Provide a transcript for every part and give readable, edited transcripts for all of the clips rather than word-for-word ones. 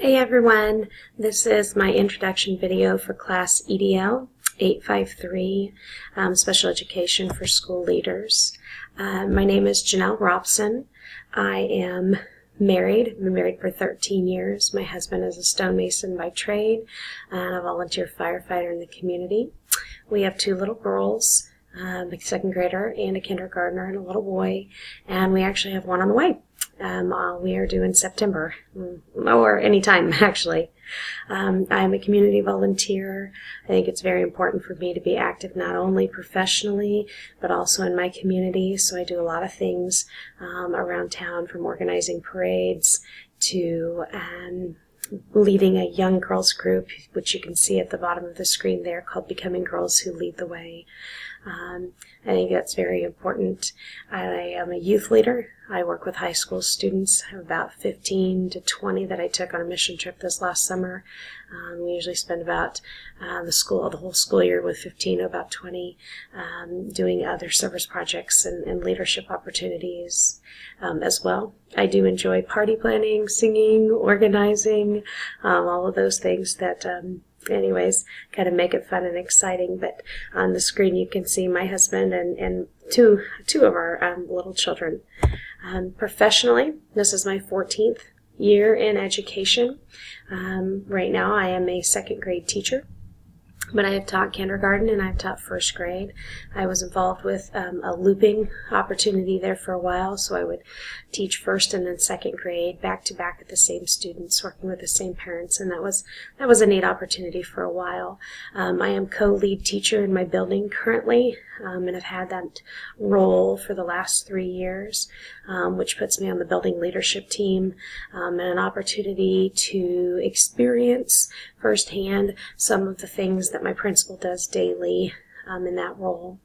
Hey everyone, this is my introduction video for class EDL 853, Special Education for School Leaders. My name is Janelle Robson. I am married. I've been married for 13 years. My husband is a stonemason by trade and a volunteer firefighter in the community. We have two little girls, a second grader and a kindergartner and a little boy, and we actually have one on the way. We are due in September, or any time actually. I'm a community volunteer. I think it's very important for me to be active not only professionally, but also in my community. So I do a lot of things around town, from organizing parades to leading a young girls group, which you can see at the bottom of the screen there, called Becoming Girls Who Lead the Way. I think that's very important. I am a youth leader. I work with high school students. I have about 15 to 20 that I took on a mission trip this last summer. We usually spend about the whole school year with 15 to about 20 doing other service projects and leadership opportunities as well. I do enjoy party planning, singing, organizing, all of those things that anyways, kind of make it fun and exciting. But on the screen you can see my husband and two of our little children. Professionally, this is my 14th year in education. Right now I am a second grade teacher, but I have taught kindergarten and I've taught first grade. I was involved with a looping opportunity there for a while, so I would teach first and then second grade back to back with the same students, working with the same parents, and that was a neat opportunity for a while. I am co-lead teacher in my building currently, and I've had that role for the last 3 years, which puts me on the building leadership team, and an opportunity to experience firsthand some of the things that my principal does daily in that role.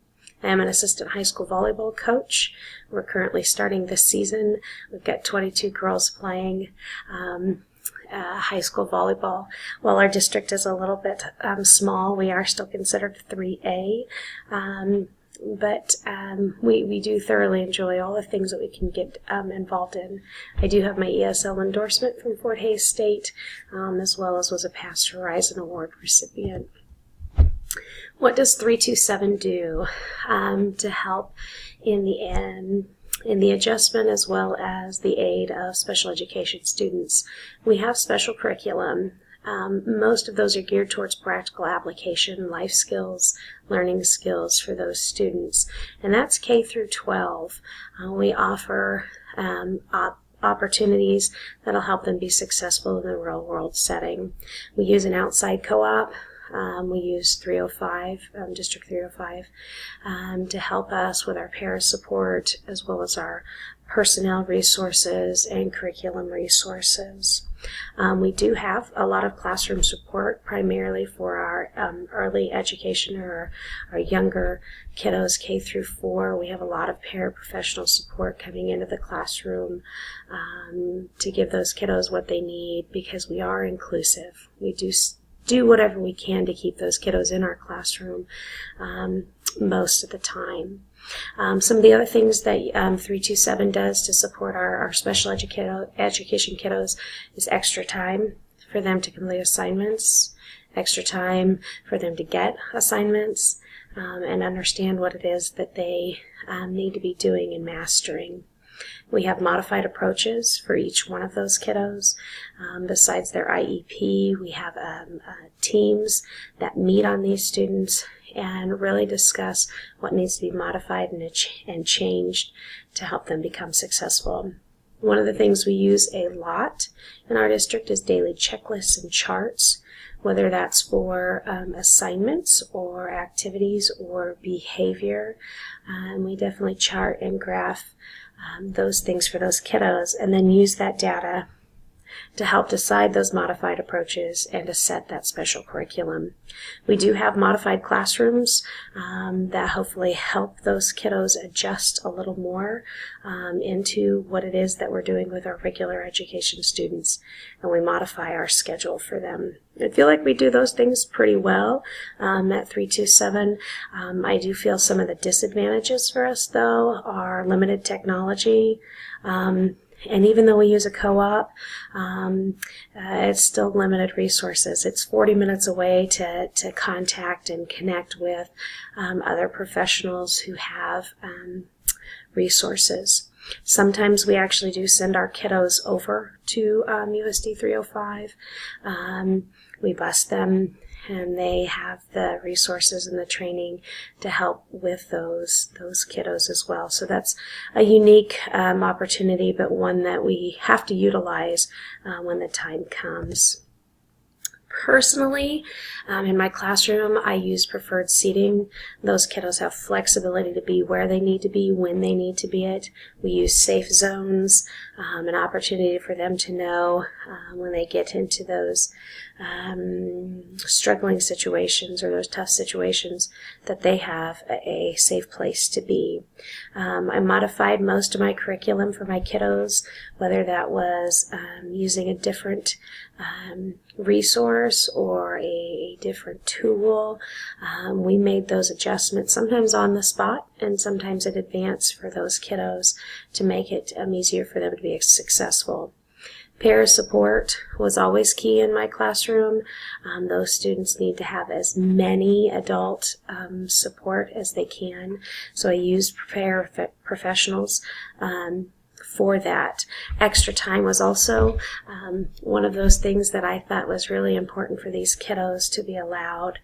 I am an assistant high school volleyball coach. We're currently starting this season. We've got 22 girls playing high school volleyball. While our district is a little bit small, we are still considered 3A. But we do thoroughly enjoy all the things that we can get involved in. I do have my ESL endorsement from Fort Hays State, as well as was a Past Horizon Award recipient. What does 327 do to help in the adjustment as well as the aid of special education students? We have special curriculum. Most of those are geared towards practical application, life skills, learning skills for those students, and that's K through 12. We offer opportunities that'll help them be successful in the real world setting. We use an outside co-op. We use 305, District 305, to help us with our para support as well as our personnel resources and curriculum resources. We do have a lot of classroom support, primarily for our early education or our younger kiddos, K through 4. We have a lot of paraprofessional support coming into the classroom to give those kiddos what they need, because we are inclusive. We do whatever we can to keep those kiddos in our classroom most of the time. Some of the other things that 327 does to support our special education kiddos is extra time for them to complete assignments, extra time for them to get assignments, and understand what it is that they need to be doing and mastering. We have modified approaches for each one of those kiddos. Besides their IEP, we have teams that meet on these students and really discuss what needs to be modified and changed to help them become successful. One of the things we use a lot in our district is daily checklists and charts, whether that's for assignments or activities or behavior. We definitely chart and graph those things for those kiddos, and then use that data to help decide those modified approaches and to set that special curriculum. We do have modified classrooms that hopefully help those kiddos adjust a little more into what it is that we're doing with our regular education students, and we modify our schedule for them. I feel like we do those things pretty well at 327. I do feel some of the disadvantages for us, though, are limited technology, And even though we use a co-op, it's still limited resources. It's 40 minutes away to contact and connect with other professionals who have resources. Sometimes we actually do send our kiddos over to USD 305. We bus them, and they have the resources and the training to help with those kiddos as well. So that's a unique opportunity, but one that we have to utilize when the time comes. Personally, in my classroom, I use preferred seating. Those kiddos have flexibility to be where they need to be, when they need to be it. We use safe zones, an opportunity for them to know when they get into those struggling situations or those tough situations that they have a safe place to be. I modified most of my curriculum for my kiddos, whether that was using a different resource or a different tool. We made those adjustments sometimes on the spot and sometimes in advance for those kiddos to make it easier for them to be successful. Peer support was always key in my classroom. Those students need to have as many adult support as they can. So I used peer professionals for that. Extra time was also one of those things that I thought was really important for these kiddos to be allowed.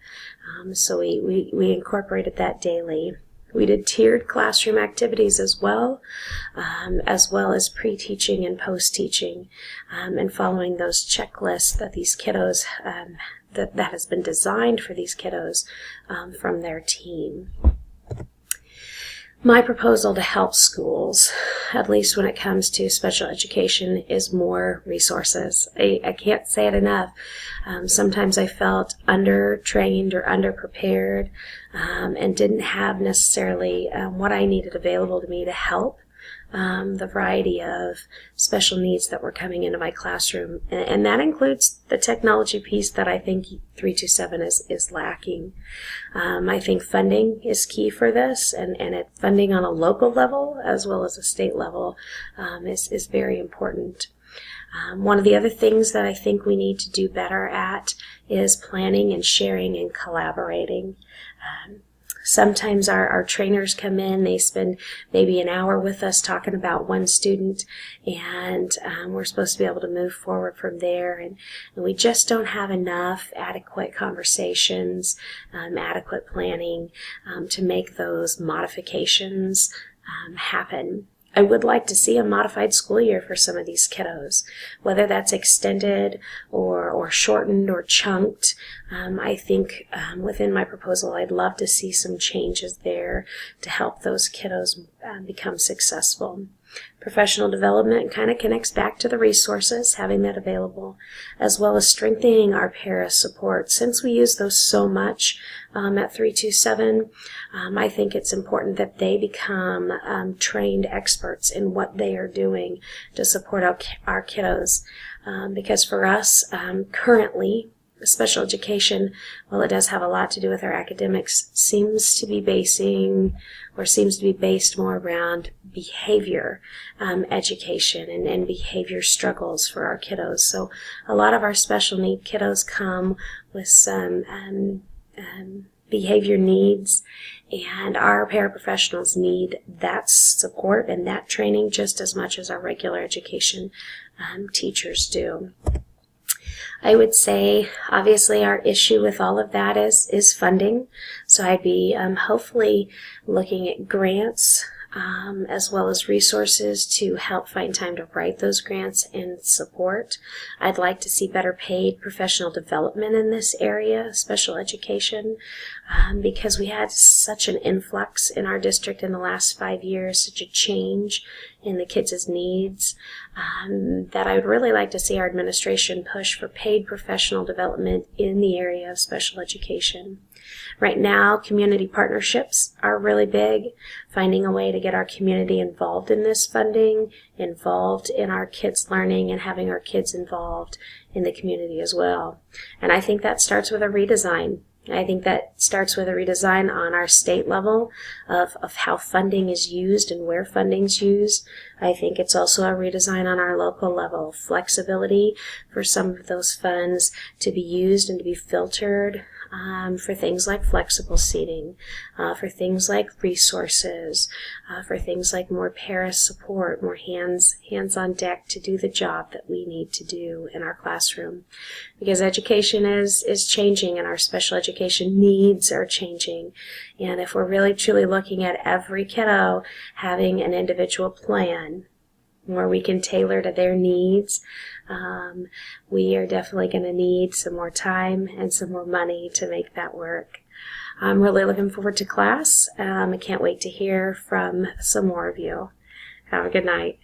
So we incorporated that daily. We did tiered classroom activities as well as pre-teaching and post-teaching, and following those checklists that these kiddos, that has been designed for these kiddos from their team. My proposal to help schools, at least when it comes to special education, is more resources. I can't say it enough. Sometimes I felt under-trained or under-prepared and didn't have necessarily what I needed available to me to help the variety of special needs that were coming into my classroom. And that includes the technology piece that I think 327 is lacking. I think funding is key for this, and funding on a local level as well as a state level is very important. One of the other things that I think we need to do better at is planning and sharing and collaborating. Sometimes our trainers come in, they spend maybe an hour with us talking about one student, and we're supposed to be able to move forward from there, and we just don't have enough adequate conversations, adequate planning to make those modifications happen. I would like to see a modified school year for some of these kiddos, whether that's extended or shortened or chunked. I think within my proposal, I'd love to see some changes there to help those kiddos become successful. Professional development kind of connects back to the resources, having that available, as well as strengthening our para support. Since we use those so much at 327, I think it's important that they become trained experts in what they are doing to support our kiddos. Because for us, currently, special education, while it does have a lot to do with our academics, seems to be based more around behavior education and behavior struggles for our kiddos. So a lot of our special need kiddos come with some behavior needs, and our paraprofessionals need that support and that training just as much as our regular education teachers do. I would say, obviously, our issue with all of that is funding. So I'd be hopefully looking at grants as well as resources to help find time to write those grants and support. I'd like to see better paid professional development in this area, special education, because we had such an influx in our district in the last 5 years, such a change in the kids' needs, that I would really like to see our administration push for paid professional development in the area of special education. Right now, community partnerships are really big, finding a way to get our community involved in this funding, involved in our kids' learning, and having our kids involved in the community as well. And I think that starts with a redesign I think that starts with a redesign on our state level of how funding is used and where funding's used. I think it's also a redesign on our local level, flexibility for some of those funds to be used and to be filtered for things like flexible seating, for things like resources, for things like more para support, more hands on deck to do the job that we need to do in our classroom. Because education is changing and our special education needs are changing. And if we're really truly looking at every kiddo having an individual plan where we can tailor to their needs, we are definitely going to need some more time and some more money to make that work. I'm really looking forward to class. I can't wait to hear from some more of you. Have a good night.